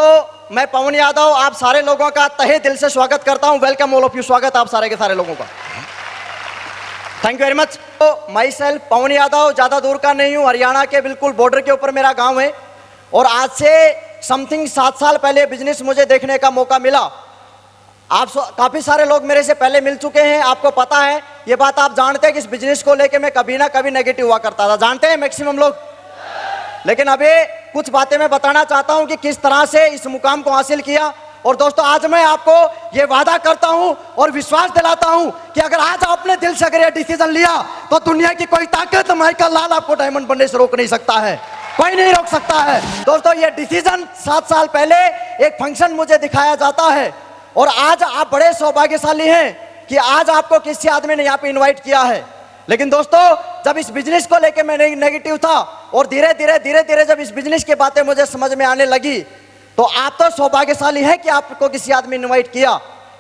दोस्तों, मैं पवन यादव आप सारे लोगों का तहे दिल से स्वागत करता हूं। वेलकम ऑल ऑफ यू, स्वागत आप सारे के सारे लोगों का। Thank you very much. तो माई सेल्फ पवन यादव, ज़्यादा दूर का नहीं हूं, हरियाणा के बिल्कुल बॉर्डर के ऊपर मेरा गांव है। और आज से समथिंग 7 साल पहले बिजनेस मुझे देखने का मौका मिला। आप काफ़ी सारे लोग मेरे से पहले मिल चुके हैं, आपको पता है ये बात, आप जानते हैं कि इस बिजनेस को लेके मैं कभी ना कभी नेगेटिव हुआ करता था, जानते हैं मैक्सिमम लोग। लेकिन अभी कुछ बातें मैं बताना चाहता हूं कि किस तरह से इस मुकाम को हासिल किया। और दोस्तों, आज मैं आपको ये वादा करता हूं और विश्वास दिलाता हूं कि अगर आज आपने दिल से अगर ये डिसीजन लिया तो दुनिया की कोई ताकत माइकल लाल आपको डायमंड बनने से रोक नहीं सकता है, कोई नहीं रोक सकता है। दोस्तों, ये डिसीजन 7 साल पहले एक फंक्शन मुझे दिखाया जाता है और आज आप बड़े सौभाग्यशाली हैं कि आज आपको किसी आदमी ने यहाँ पे इन्वाइट किया है। लेकिन दोस्तों, जब इस बिजनेस को लेके मैं नेगेटिव था और धीरे धीरे जब इस बिजनेस की बातें मुझे समझ में आने लगी, तो आप तो सौभाग्यशाली है कि आपको किसी आदमी ने इन्वाइट किया,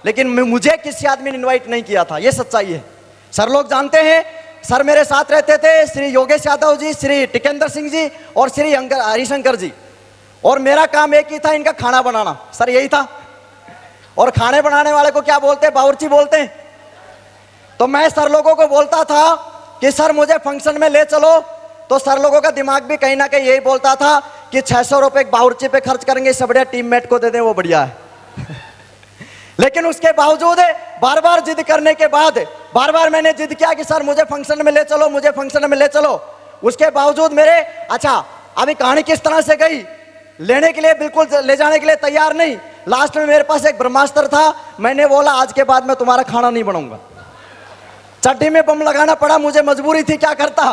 लेकिन मुझे किसी आदमी ने इन्वाइट नहीं किया था, ये सच्चाई है। सर लोग जानते हैं, सर मेरे साथ रहते थे, श्री योगेश यादव जी, श्री टिकेंद्र सिंह जी और श्री हरिशंकर जी। और मेरा काम एक ही था, इनका खाना बनाना, सर यही था। और खाने बनाने वाले को क्या बोलते हैं? बावर्ची बोलते हैं। तो मैं सर लोगों को बोलता था कि सर मुझे फंक्शन में ले चलो, तो सर लोगों का दिमाग भी कहीं ना कहीं यही बोलता था कि 600 रुपए बावर्ची पे खर्च करेंगे, इससे बढ़िया टीममेट को दे दें, वो बढ़िया है। लेकिन उसके बावजूद बार बार जिद करने के बाद बार बार मैंने जिद किया कि सर मुझे फंक्शन में ले चलो, मुझे फंक्शन में ले चलो। उसके बावजूद मेरे अभी कहानी किस तरह से गई, लेने के लिए बिल्कुल ले जाने के लिए तैयार नहीं। लास्ट में मेरे पास एक ब्रह्मास्त्र था, मैंने बोला आज के बाद मैं तुम्हारा खाना नहीं बनाऊंगा। चड्डी में बम लगाना पड़ा, मुझे मजबूरी थी, क्या करता।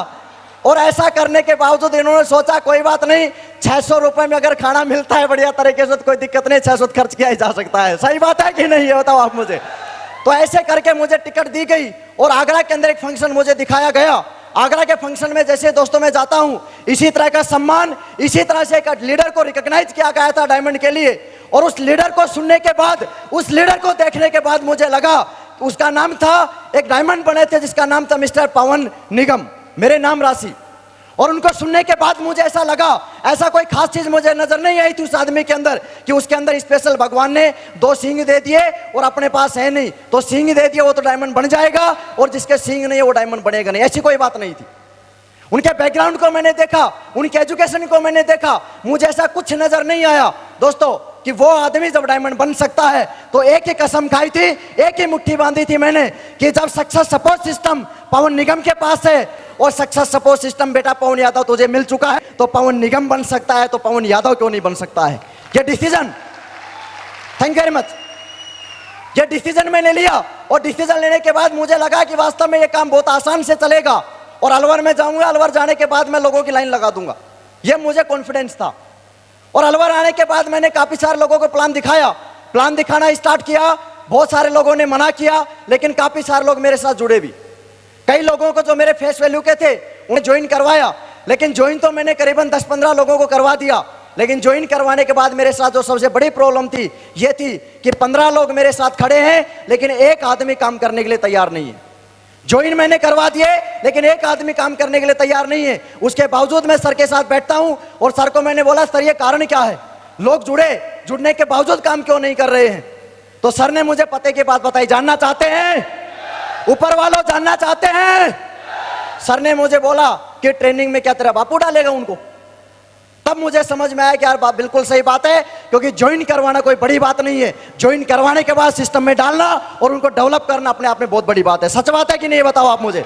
और ऐसा करने के बावजूद इन्होंने सोचा कोई बात नहीं, 600 रुपए में अगर खाना मिलता है बढ़िया तरीके से तो कोई दिक्कत नहीं, 600 खर्च किया जा सकता है। सही बात है कि नहीं, ये बताओ आप मुझे। तो ऐसे करके मुझे टिकट दी गई और आगरा के अंदर एक फंक्शन मुझे दिखाया गया। आगरा के फंक्शन में जैसे दोस्तों मैं जाता हूं, इसी तरह का सम्मान, इसी तरह से एक लीडर को रिकॉग्नाइज किया गया था डायमंड के लिए। और उस लीडर को सुनने के बाद, उस लीडर को देखने के बाद मुझे लगा, उसका नाम था, एक डायमंड बने थे जिसका नाम था मिस्टर पवन निगम, मेरे नाम राशि। और उनको सुनने के बाद मुझे ऐसा लगा, ऐसा कोई खास चीज मुझे नजर नहीं आई थी उस आदमी के अंदर कि उसके अंदर स्पेशल भगवान ने 2 सींग दे दिए और अपने पास है नहीं तो सींग दे दिए, वो तो डायमंड बन जाएगा, और जिसके सींग नहीं है वो डायमंड बनेगा नहीं, ऐसी कोई बात नहीं थी। उनके बैकग्राउंड को मैंने देखा, उनके एजुकेशन को मैंने देखा, मुझे ऐसा कुछ नजर नहीं आया दोस्तों कि वो आदमी जब डायमंड बन सकता है। तो एक ही कसम खाई थी, एक ही मुट्ठी बांधी थी मैंने कि जब सक्सेस सपोर्ट सिस्टम पवन निगम के पास है और सक्सेस सपोर्ट सिस्टम बेटा पवन यादव तुझे मिल चुका है, तो पवन निगम बन सकता है, तो पवन यादव क्यों नहीं बन सकता है। ये decision, thank you very much, ये डिसीजन मैंने लिया। और डिसीजन लेने के बाद मुझे लगा कि वास्तव में ये काम बहुत आसान से चलेगा और अलवर में जाऊंगा, अलवर जाने के बाद मैं लोगों की लाइन लगा दूंगा, ये मुझे कॉन्फिडेंस था। और अलवर आने के बाद मैंने काफी सारे लोगों को प्लान दिखाया, प्लान दिखाना स्टार्ट किया। बहुत सारे लोगों ने मना किया, लेकिन काफी सारे लोग मेरे साथ जुड़े भी। कई लोगों को जो मेरे फेस वैल्यू के थे उन्हें ज्वाइन करवाया, लेकिन ज्वाइन तो मैंने करीबन 10-15 लोगों को करवा दिया। लेकिन ज्वाइन करवाने के बाद मेरे साथ जो सबसे बड़ी प्रॉब्लम थी ये थी कि 15 लोग मेरे साथ खड़े हैं, लेकिन एक आदमी काम करने के लिए तैयार नहीं है। ज्वाइन मैंने करवा दिए, लेकिन एक आदमी काम करने के लिए तैयार नहीं है। उसके बावजूद मैं सर के साथ बैठता हूं और सर को मैंने बोला, सर ये कारण क्या है, लोग जुड़ने के बावजूद काम क्यों नहीं कर रहे हैं। तो सर ने मुझे पते की बात बताई, जानना चाहते हैं, ऊपर वालों जानना चाहते हैं। सर ने मुझे बोला कि ट्रेनिंग में क्या तेरा बापू डालेगा उनको। तब मुझे समझ में आया कि यार बात बिल्कुल सही बात है, क्योंकि ज्वाइन करवाना कोई बड़ी बात नहीं है, ज्वाइन करवाने के बाद सिस्टम में डालना और उनको डेवलप करना अपने आप में बहुत बड़ी बात है। सच बात है कि नहीं, बताओ आप मुझे।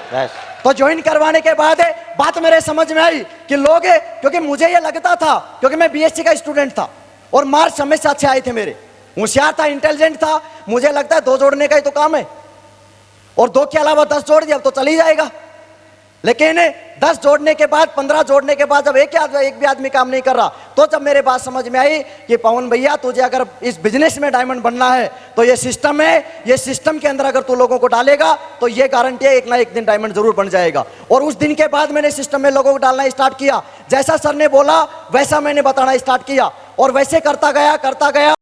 तो ज्वाइन करवाने के बाद बात मेरे समझ में आई कि लोग, क्योंकि मुझे ये लगता था, क्योंकि मैं बीएससी का स्टूडेंट था और मार्क्स हमेशा अच्छे आए थे मेरे, होशियार था, इंटेलिजेंट था। मुझे लगता है 2 जोड़ने का ही तो काम है, और 2 के अलावा 10 जोड़ दिया अब तो चल ही जाएगा। लेकिन 10 जोड़ने के बाद, 15 जोड़ने के बाद जब एक भी आदमी काम नहीं कर रहा, तो जब मेरे बात समझ में आई कि पवन भैया तुझे अगर इस बिजनेस में डायमंड बनना है तो ये सिस्टम है, ये सिस्टम के अंदर अगर तू लोगों को डालेगा तो ये गारंटी है एक ना एक दिन डायमंड जरूर बन जाएगा। और उस दिन के बाद मैंने सिस्टम में लोगों को डालना स्टार्ट किया, जैसा सर ने बोला वैसा मैंने बताना स्टार्ट किया और वैसे करता गया।